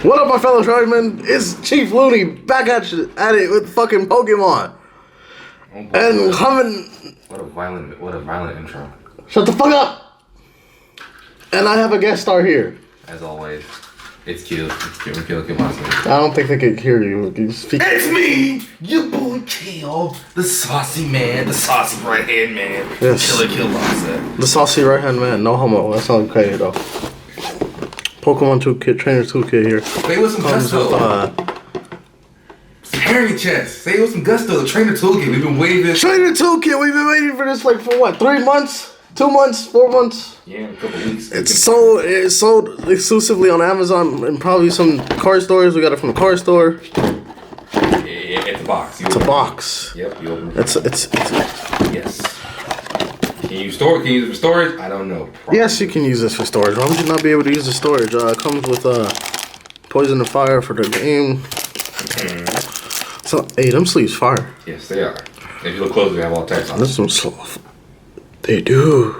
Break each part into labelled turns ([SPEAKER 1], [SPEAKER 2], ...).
[SPEAKER 1] What up, my fellow tribesmen? It's Chief Looney back at it with fucking Pokemon. And coming.
[SPEAKER 2] What a violent intro.
[SPEAKER 1] Shut the fuck up! And I have a guest star here.
[SPEAKER 2] As always, it's Kill. Kill Monster.
[SPEAKER 1] I don't think they can hear you. You speak.
[SPEAKER 2] It's me, your boy Kill, the saucy man, the saucy right hand man,
[SPEAKER 1] Yes.
[SPEAKER 2] Kill Monster.
[SPEAKER 1] The saucy right hand man. No homo. That's not okay though. Pokemon Toolkit, Trainer Toolkit here.
[SPEAKER 2] Say with some
[SPEAKER 1] Comes with,
[SPEAKER 2] gusto. Harry chest. Say with some gusto. The Trainer Toolkit. We've been waiting.
[SPEAKER 1] Trainer Toolkit. We've been waiting for this like for what? 3 months? 2 months? 4 months?
[SPEAKER 2] Yeah, in a couple weeks.
[SPEAKER 1] It's sold exclusively on Amazon and probably some car stores. We got it from the car store.
[SPEAKER 2] It's a box.
[SPEAKER 1] It's a box.
[SPEAKER 2] Yep, you open it.
[SPEAKER 1] It's
[SPEAKER 2] Yes. Can you use it for storage? I don't know. Probably.
[SPEAKER 1] Yes, you can use this for storage. Why would you not be able to use the storage? It comes with poison and fire for the game. So, hey, them sleeves fire.
[SPEAKER 2] Yes, they are. If you look closely, they have all text on
[SPEAKER 1] This one's slow. They do.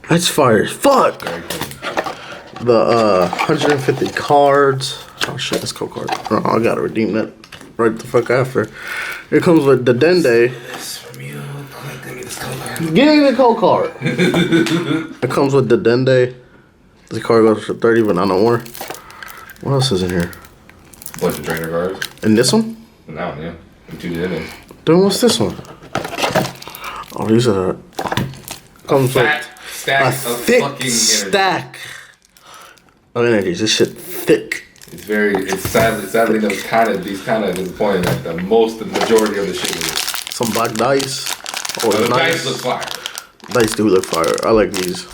[SPEAKER 1] That's fire as fuck.
[SPEAKER 2] Very cool.
[SPEAKER 1] The 150 cards. Oh shit, that's code card. Oh, I gotta redeem that right the fuck after. It comes with the Dende.
[SPEAKER 2] This from you. Give me this color.
[SPEAKER 1] Give me the code card. It comes with the Dende. The card goes for 30, but not no more. What else is in here?
[SPEAKER 2] Bunch of trainer cards.
[SPEAKER 1] And this one?
[SPEAKER 2] And that one, yeah. And two did it.
[SPEAKER 1] Then what's this one? Oh, these are. Comes with
[SPEAKER 2] Fat
[SPEAKER 1] a
[SPEAKER 2] stack of
[SPEAKER 1] thick
[SPEAKER 2] fucking energy.
[SPEAKER 1] stack of energies. This shit thick.
[SPEAKER 2] It's sadly these kind of disappointing that the majority of the shit is.
[SPEAKER 1] Some black dice. Oh,
[SPEAKER 2] The
[SPEAKER 1] nice.
[SPEAKER 2] dice look fire.
[SPEAKER 1] Dice do look fire. I like these.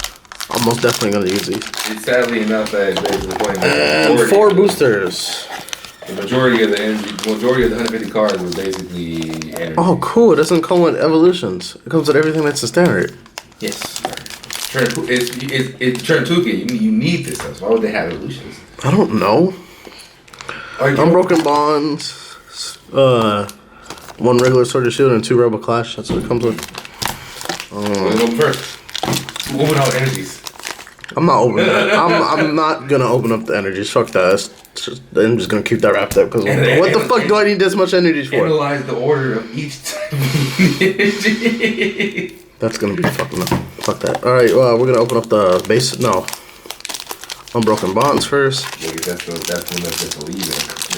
[SPEAKER 1] I'm most definitely gonna use these.
[SPEAKER 2] It's sadly enough that it's disappointing.
[SPEAKER 1] And
[SPEAKER 2] The
[SPEAKER 1] 4
[SPEAKER 2] majority-
[SPEAKER 1] boosters.
[SPEAKER 2] The majority of the 150 cards was basically energy.
[SPEAKER 1] Oh, cool. It doesn't come with evolutions. It comes with everything that's the standard.
[SPEAKER 2] Yes. It's Turn Toolkit. You need this stuff. So why would they have evolutions?
[SPEAKER 1] I don't know. Unbroken Bonds. 1 regular Sword and Shield and 2 Rebel Clash. That's what it comes with.
[SPEAKER 2] Let's go first. Open out energies.
[SPEAKER 1] I'm not opening that. I'm not gonna open up the energies. Fuck that. I'm just gonna keep that wrapped up because what the fuck do I need this much energy for?
[SPEAKER 2] Analyze the order of each type of energy.
[SPEAKER 1] That's gonna be fucking up. Fuck that. All right. Well, we're gonna open up the base. No. Unbroken Bonds first.
[SPEAKER 2] That's the one that's to leave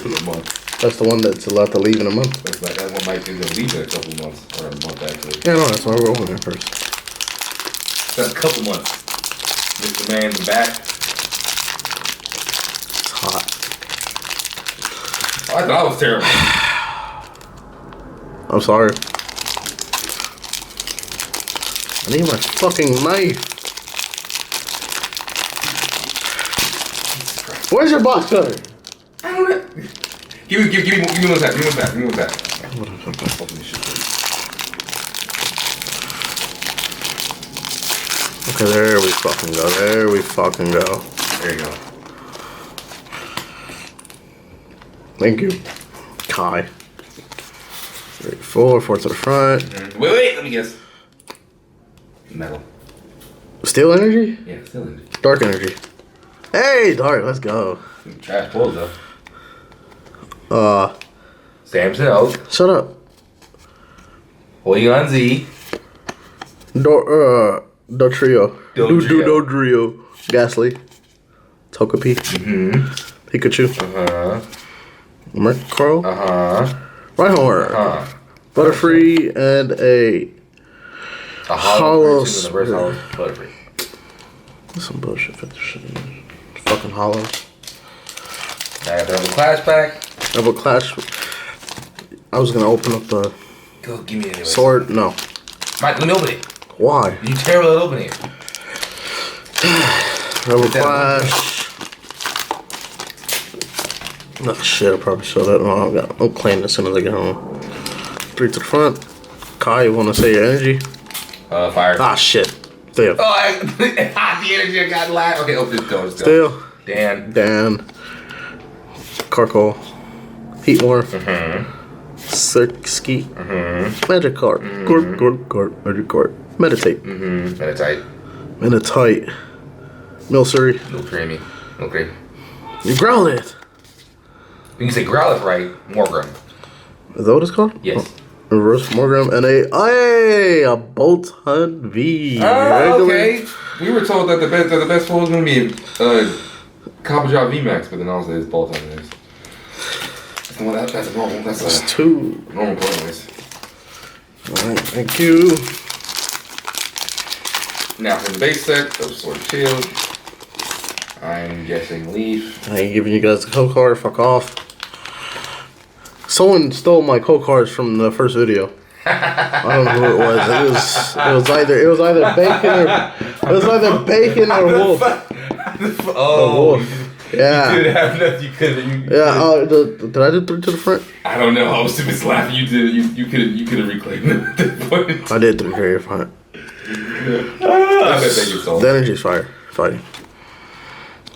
[SPEAKER 2] in a month.
[SPEAKER 1] That's the one that's allowed to leave in a month.
[SPEAKER 2] That one might be gonna leave in a couple months or a month actually.
[SPEAKER 1] Yeah, no, that's why we're opening it first.
[SPEAKER 2] That's a couple months. Mr. Man in the back.
[SPEAKER 1] It's hot.
[SPEAKER 2] Oh, I thought I was terrible.
[SPEAKER 1] I'm sorry. I need my fucking knife. Where's your box cutter?
[SPEAKER 2] I don't know. Give me one sec. Give me one sec. Open this shit.
[SPEAKER 1] Okay, there we fucking go. There we fucking go.
[SPEAKER 2] There you go.
[SPEAKER 1] Thank you. Kai. 3, 4 to the front.
[SPEAKER 2] Wait, let me guess. Metal.
[SPEAKER 1] Steel energy?
[SPEAKER 2] Yeah, still in.
[SPEAKER 1] Dark energy. Hey, dark, let's go.
[SPEAKER 2] Trash pulls though. Samson Oak.
[SPEAKER 1] Shut up.
[SPEAKER 2] Hoying Z.
[SPEAKER 1] Dotrio.
[SPEAKER 2] Dodrio.
[SPEAKER 1] Dodrio. Ghastly. Togepi. Pikachu. Murkrow. Rhyhorn. Butterfree and a hollow.
[SPEAKER 2] Butterfree.
[SPEAKER 1] That's some bullshit. Fucking hollows.
[SPEAKER 2] I got the Rebel Clash pack.
[SPEAKER 1] Rebel Clash. I was gonna open up the
[SPEAKER 2] Go, give me it anyway.
[SPEAKER 1] sword. No.
[SPEAKER 2] Mike, let me open it.
[SPEAKER 1] Why?
[SPEAKER 2] You terrible at opening it.
[SPEAKER 1] Rebel Clash. Oh shit, I probably show that. No, I'll claim this as soon as I get home. 3 to the front. Kai, you wanna say your energy?
[SPEAKER 2] Fire.
[SPEAKER 1] Ah shit. Steel.
[SPEAKER 2] Oh, the energy I got last. Okay, open this door.
[SPEAKER 1] Steel.
[SPEAKER 2] Dan.
[SPEAKER 1] Carkol. Heatmorph. Sirski. Magikarp. Gorp. Magikarp. Meditate.
[SPEAKER 2] Meditite.
[SPEAKER 1] Meditite. Milcery.
[SPEAKER 2] Milk creamy. Milk creamy.
[SPEAKER 1] You Growlithe.
[SPEAKER 2] When you say Growlithe right, Morgrem.
[SPEAKER 1] Is that what it's called?
[SPEAKER 2] Yes.
[SPEAKER 1] Reverse Morgrem and a Boltund V.
[SPEAKER 2] Okay. We were told that the best foil was gonna be Copperjaw VMAX, but then also it's Boltund. That's a normal. That's
[SPEAKER 1] It's two.
[SPEAKER 2] Normal anyways.
[SPEAKER 1] Alright, thank you.
[SPEAKER 2] Now for the base set, those Sword and Shield. I'm guessing Leaf.
[SPEAKER 1] I ain't giving you guys the code card. Fuck off. Someone stole my code cards from the first video. I don't know who it was. It was either bacon or wolf.
[SPEAKER 2] Oh,
[SPEAKER 1] wolf. Yeah.
[SPEAKER 2] You didn't have enough. You could.
[SPEAKER 1] Yeah. Did I do 3 to the front?
[SPEAKER 2] I don't know. I was too busy laughing. You did. You could have reclaimed it at that point.
[SPEAKER 1] I did 3 to the front.
[SPEAKER 2] I bet they get sold.
[SPEAKER 1] The energy's fighting.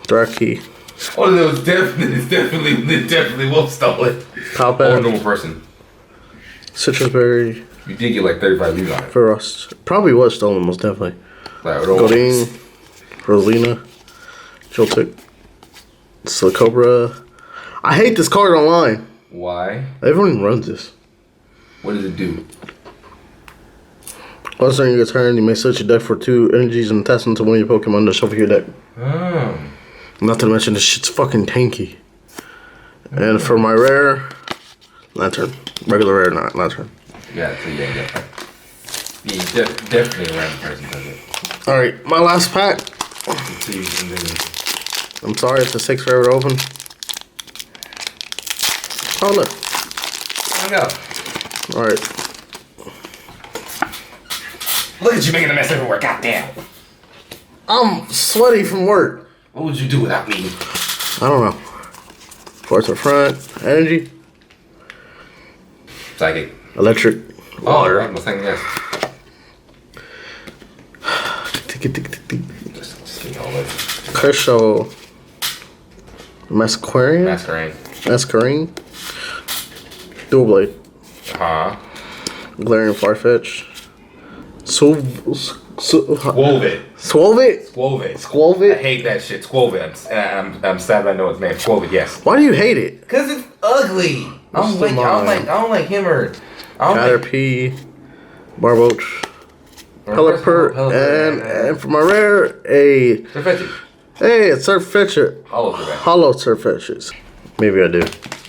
[SPEAKER 1] Dark key.
[SPEAKER 2] Oh, no, it's definitely Wolf stole it.
[SPEAKER 1] Top
[SPEAKER 2] Or a
[SPEAKER 1] end.
[SPEAKER 2] normal person.
[SPEAKER 1] Citrus berry.
[SPEAKER 2] You did get like 35 views on it.
[SPEAKER 1] For us. Probably was stolen, most definitely.
[SPEAKER 2] Like,
[SPEAKER 1] Godin. Rosalina. Joltik. Silicobra. I hate this card online.
[SPEAKER 2] Why?
[SPEAKER 1] Everyone runs this.
[SPEAKER 2] What does it do?
[SPEAKER 1] Also, during your turn, you may search your deck for 2 energies and test into one of your Pokemon to shuffle your deck.
[SPEAKER 2] Oh.
[SPEAKER 1] Not to mention, this shit's fucking tanky. And for my rare, Lantern. Regular rare, not Lantern.
[SPEAKER 2] Yeah, so yeah. Definitely a random person does it.
[SPEAKER 1] Alright, my last pack.
[SPEAKER 2] See, and then
[SPEAKER 1] I'm sorry if it takes forever to open. Oh, look.
[SPEAKER 2] I go.
[SPEAKER 1] Alright.
[SPEAKER 2] Look at you making a mess everywhere. Goddamn.
[SPEAKER 1] I'm sweaty from work.
[SPEAKER 2] What would you do without me?
[SPEAKER 1] I don't know. Force or front. Energy.
[SPEAKER 2] Psychic.
[SPEAKER 1] Electric.
[SPEAKER 2] Oh,
[SPEAKER 1] Water.
[SPEAKER 2] I'm saying yes. Just give me all that.
[SPEAKER 1] Kershaw. Masquerade. Masquerade. Dual Blade. Glaring Farfetch.
[SPEAKER 2] Squovit.
[SPEAKER 1] Squovit?
[SPEAKER 2] I hate that shit. Squovit. I'm sad I know its name. Squovit, yes.
[SPEAKER 1] Why do you hate it?
[SPEAKER 2] Cause it's ugly. I don't like him or
[SPEAKER 1] Caterpie. Barboach. Pelipper. And for my rare, a...
[SPEAKER 2] Surfetch'd.
[SPEAKER 1] Hey, it's Surfetcher. Hollow Surfetches. Maybe I do.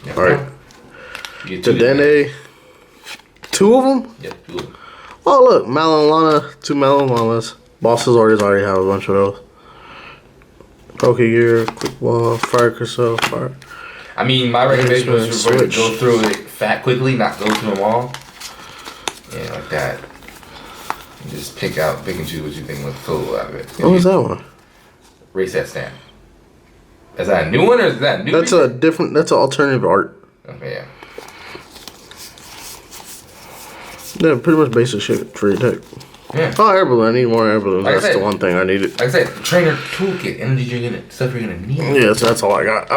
[SPEAKER 2] Yeah.
[SPEAKER 1] Alright. Dedenne. 2 of them?
[SPEAKER 2] Yeah, 2 of them.
[SPEAKER 1] Oh, look. Malolana. 2 Malolanas. Bosses already have a bunch of those. Pokegear. Quick Ball. Fire Crystal. Fire.
[SPEAKER 2] I mean, my recommendation was to go through it quickly, not go through them all. Yeah, like that. And just pick and choose what you think looks cool out of it.
[SPEAKER 1] What was that one?
[SPEAKER 2] Reset stand. Is that a new one or is that new?
[SPEAKER 1] That's a different. That's an alternative art.
[SPEAKER 2] Okay, yeah.
[SPEAKER 1] Yeah, pretty much basic shit for your deck.
[SPEAKER 2] Yeah.
[SPEAKER 1] Oh, air balloon. I need more air balloons.
[SPEAKER 2] Like
[SPEAKER 1] That's the one thing I needed.
[SPEAKER 2] Like I said, trainer toolkit, stuff you're gonna need.
[SPEAKER 1] Yeah, so that's all I got.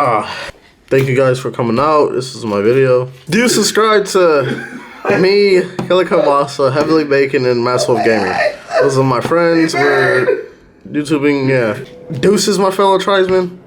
[SPEAKER 1] Thank you guys for coming out. This is my video. Do subscribe to me, Helicobasa, Heavily Bacon, and Massive Gaming. Those are my friends. We're YouTubing. Yeah. Deuces, my fellow tribesmen.